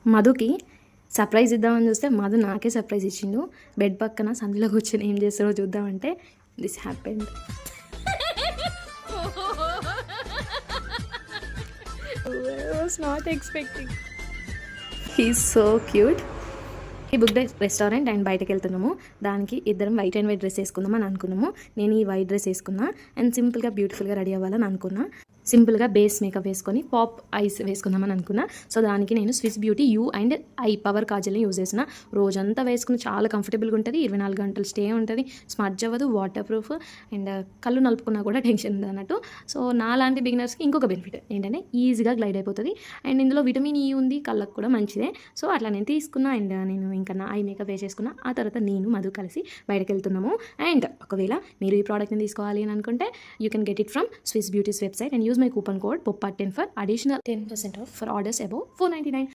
మధుకి సర్ప్రైజ్ ఇద్దామని చూస్తే మధు నాకే సర్ప్రైజ్ ఇచ్చిండు. బెడ్ పక్కన సందులో కూర్చొని ఏం చేస్తారో చూద్దామంటే this happened. Was not expecting. He's so cute. ఈ బుక్ డే రెస్టారెంట్ అండ్ బయటకు వెళ్తున్నాము. దానికి ఇద్దరం వైట్ అండ్ వైట్ డ్రెస్ వేసుకుందాం అని అనుకున్నాము. నేను ఈ వైట్ డ్రెస్ వేసుకున్నా అండ్ సింపుల్గా బ్యూటిఫుల్గా రెడీ అవ్వాలని అనుకున్నా. సింపుల్గా బేస్ మేకప్ వేసుకొని పాప్ ఐస్ వేసుకుందామని అనుకున్నా. సో దానికి నేను Swiss beauty you and I power కాజల్ని యూజ్ చేసిన. రోజంతా వేసుకుని చాలా కంఫర్టబుల్గా ఉంటుంది. 24 గంటలు స్టే ఉంటుంది. స్మడ్జ్ అవ్వదు, వాటర్ ప్రూఫ్ అండ్ కళ్ళు నలుపుకున్నా కూడా టెన్షన్ ఉంది అన్నట్టు. సో నా లాంటి బిగినర్స్కి ఇంకొక బెనిఫిట్ ఏంటంటే ఈజీగా గ్లైడ్ అయిపోతుంది అండ్ ఇందులో విటమిన్ ఈ ఉంది, కళ్ళకు కూడా మంచిదే. సో అట్లా నేను తీసుకున్నా అండ్ నేను ఇంకా నా ఐ మేకప్ వేసేసుకున్నా. ఆ తర్వాత నేను మధు కలిసి బయటకు వెళ్తున్నాము. అండ్ ఒకవేళ మీరు ఈ ప్రోడక్ట్ని తీసుకోవాలి అని అనుకుంటే you can get it from Swiss beauties website and use my coupon code POPPA10 for additional 10% off for orders above $4.99.